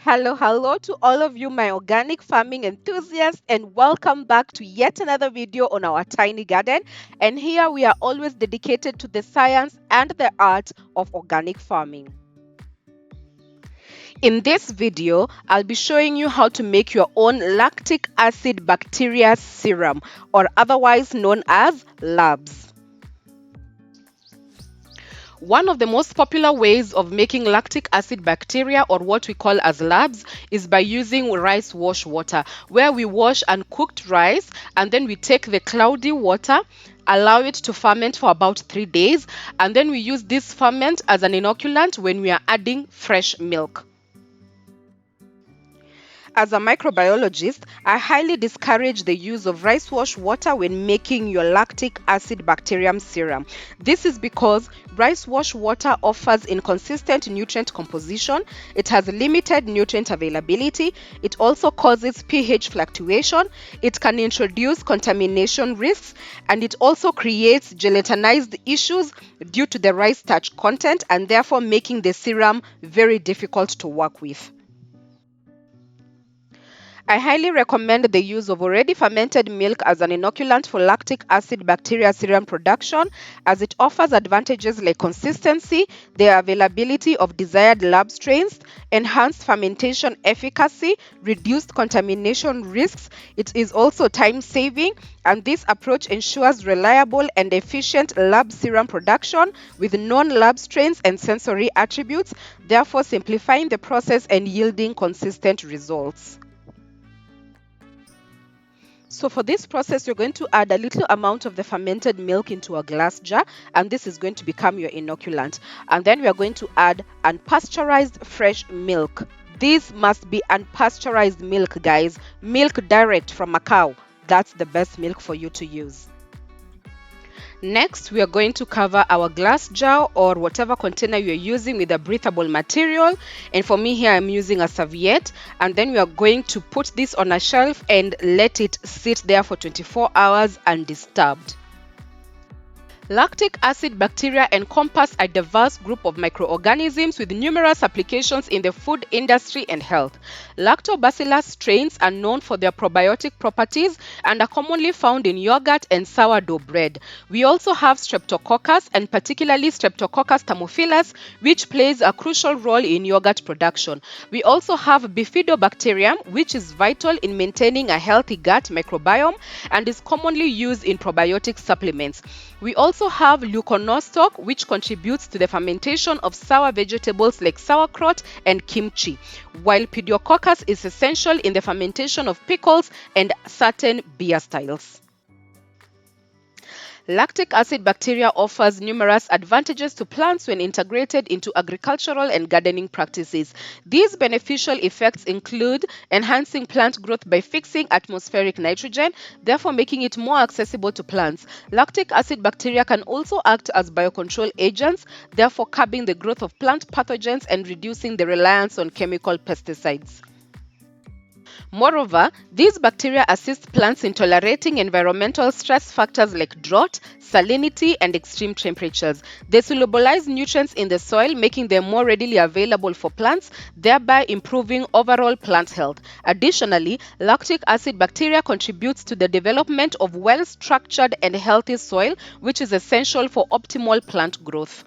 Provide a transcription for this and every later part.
Hello to all of you, my organic farming enthusiasts, and welcome back to yet another video on our tiny garden. And here we are always dedicated to the science and the art of organic farming. In this video, I'll be showing you how to make your own lactic acid bacteria serum, or otherwise known as labs. One of the most popular ways of making lactic acid bacteria, or what we call as labs, is by using rice wash water, where we wash uncooked rice and then we take the cloudy water, allow it to ferment for about 3 days, and then we use this ferment as an inoculant when we are adding fresh milk. As a microbiologist, I highly discourage the use of rice wash water when making your lactic acid bacterium serum. This is because rice wash water offers inconsistent nutrient composition, it has limited nutrient availability, it also causes pH fluctuation, it can introduce contamination risks, and it also creates gelatinized issues due to the rice starch content and therefore making the serum very difficult to work with. I highly recommend the use of already fermented milk as an inoculant for lactic acid bacteria serum production, as it offers advantages like consistency, the availability of desired lab strains, enhanced fermentation efficacy, reduced contamination risks. It is also time saving, and this approach ensures reliable and efficient lab serum production with known lab strains and sensory attributes, therefore simplifying the process and yielding consistent results. So for this process, you're going to add a little amount of the fermented milk into a glass jar, and this is going to become your inoculant. And then we are going to add unpasteurized fresh milk. This must be unpasteurized milk, guys. Milk direct from a cow. That's the best milk for you to use. Next, we are going to cover our glass jar or whatever container you're using with a breathable material. And for me here, I'm using a serviette. And then we are going to put this on a shelf and let it sit there for 24 hours undisturbed. Lactic acid bacteria encompass a diverse group of microorganisms with numerous applications in the food industry and health. Lactobacillus strains are known for their probiotic properties and are commonly found in yogurt and sourdough bread. We also have Streptococcus, and particularly Streptococcus thermophilus, which plays a crucial role in yogurt production. We also have Bifidobacterium, which is vital in maintaining a healthy gut microbiome and is commonly used in probiotic supplements. We also have leuconostoc, which contributes to the fermentation of sour vegetables like sauerkraut and kimchi, while pediococcus is essential in the fermentation of pickles and certain beer styles. Lactic acid bacteria offers numerous advantages to plants when integrated into agricultural and gardening practices. These beneficial effects include enhancing plant growth by fixing atmospheric nitrogen, therefore making it more accessible to plants. Lactic acid bacteria can also act as biocontrol agents, therefore curbing the growth of plant pathogens and reducing the reliance on chemical pesticides. Moreover, these bacteria assist plants in tolerating environmental stress factors like drought, salinity, and extreme temperatures. They solubilize nutrients in the soil, making them more readily available for plants, thereby improving overall plant health. Additionally, lactic acid bacteria contributes to the development of well-structured and healthy soil, which is essential for optimal plant growth.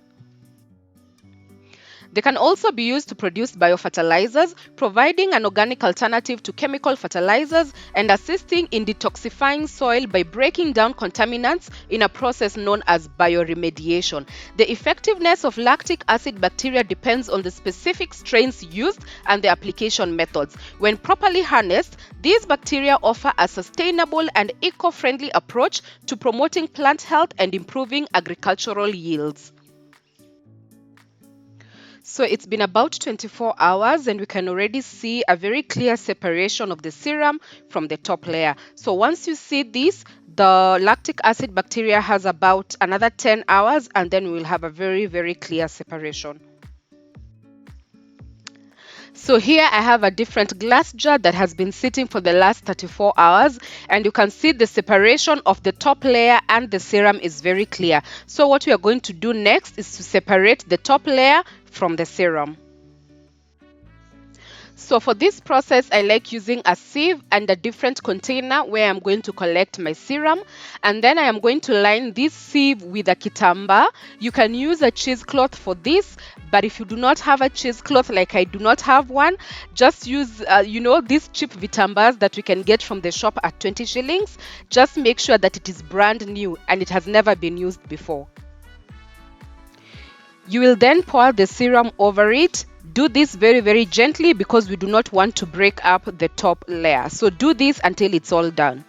They can also be used to produce biofertilizers, providing an organic alternative to chemical fertilizers and assisting in detoxifying soil by breaking down contaminants in a process known as bioremediation. The effectiveness of lactic acid bacteria depends on the specific strains used and the application methods. When properly harnessed, these bacteria offer a sustainable and eco-friendly approach to promoting plant health and improving agricultural yields. So it's been about 24 hours and we can already see a very clear separation of the serum from the top layer. So once you see this, the lactic acid bacteria has about another 10 hours and then we will have a very clear separation. So here I have a different glass jar that has been sitting for the last 34 hours, and you can see the separation of the top layer and the serum is very clear. So what we are going to do next is to separate the top layer from the serum. So for this process, I like using a sieve and a different container where I'm going to collect my serum. And then I am going to line this sieve with a kitamba. You can use a cheesecloth for this, but if you do not have a cheesecloth, like I do not have one, just use, these cheap vitambas that we can get from the shop at 20 shillings. Just make sure that it is brand new and it has never been used before. You will then pour the serum over it. Do this very, very gently because we do not want to break up the top layer. So do this until it's all done.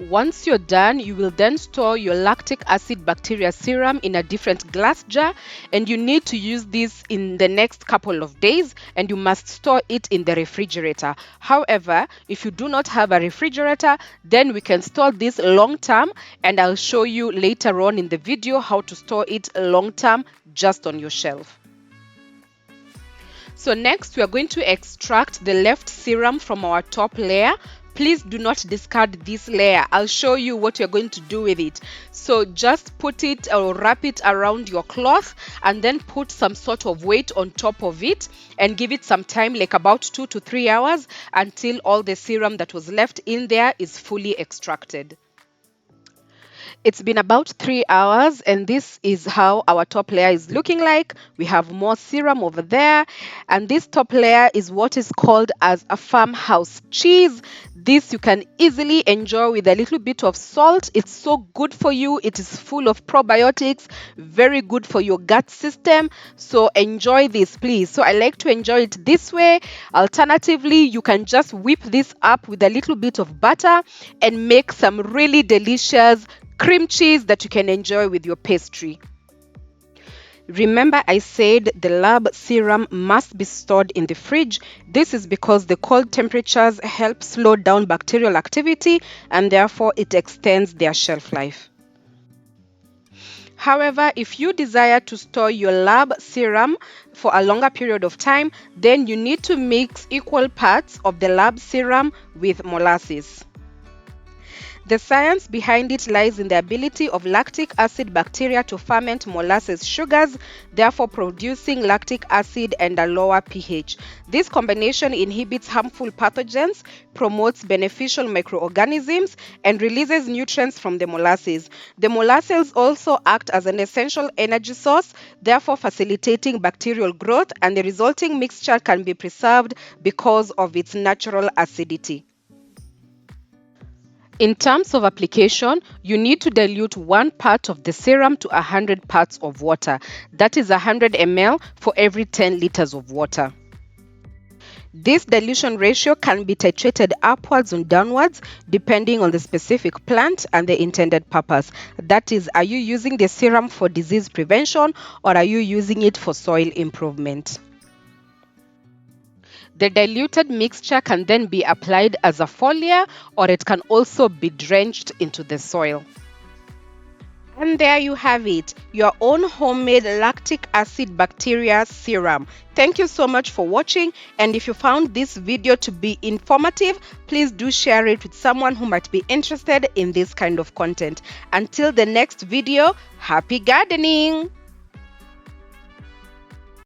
Once you're done, you will then store your lactic acid bacteria serum in a different glass jar, and you need to use this in the next couple of days, and you must store it in the refrigerator. However, if you do not have a refrigerator, then we can store this long term, and I'll show you later on in the video how to store it long term just on your shelf. So next, we are going to extract the left serum from our top layer. Please do not discard this layer. I'll show you what you're going to do with it. So just put it or wrap it around your cloth and then put some sort of weight on top of it and give it some time, like about 2 to 3 hours, until all the serum that was left in there is fully extracted. It's been about 3 hours and this is how our top layer is looking like. We have more serum over there, and this top layer is what is called as a farmhouse cheese. This you can easily enjoy with a little bit of salt. It's so good for you. It is full of probiotics, very good for your gut system. So enjoy this, please. So I like to enjoy it this way. Alternatively, you can just whip this up with a little bit of butter and make some really delicious cream cheese that you can enjoy with your pastry. Remember, I said the lab serum must be stored in the fridge. This is because the cold temperatures help slow down bacterial activity and therefore it extends their shelf life. However, if you desire to store your lab serum for a longer period of time, then you need to mix equal parts of the lab serum with molasses. The science behind it lies in the ability of lactic acid bacteria to ferment molasses sugars, therefore producing lactic acid and a lower pH. This combination inhibits harmful pathogens, promotes beneficial microorganisms, and releases nutrients from the molasses. The molasses also act as an essential energy source, therefore facilitating bacterial growth, and the resulting mixture can be preserved because of its natural acidity. In terms of application, you need to dilute 1 part of the serum to 100 parts of water. That is 100 ml for every 10 liters of water. This dilution ratio can be titrated upwards and downwards depending on the specific plant and the intended purpose. That is, are you using the serum for disease prevention or are you using it for soil improvement? The diluted mixture can then be applied as a foliar or it can also be drenched into the soil. And there you have it, your own homemade lactic acid bacteria serum. Thank you so much for watching, and if you found this video to be informative, please do share it with someone who might be interested in this kind of content. Until the next video, happy gardening!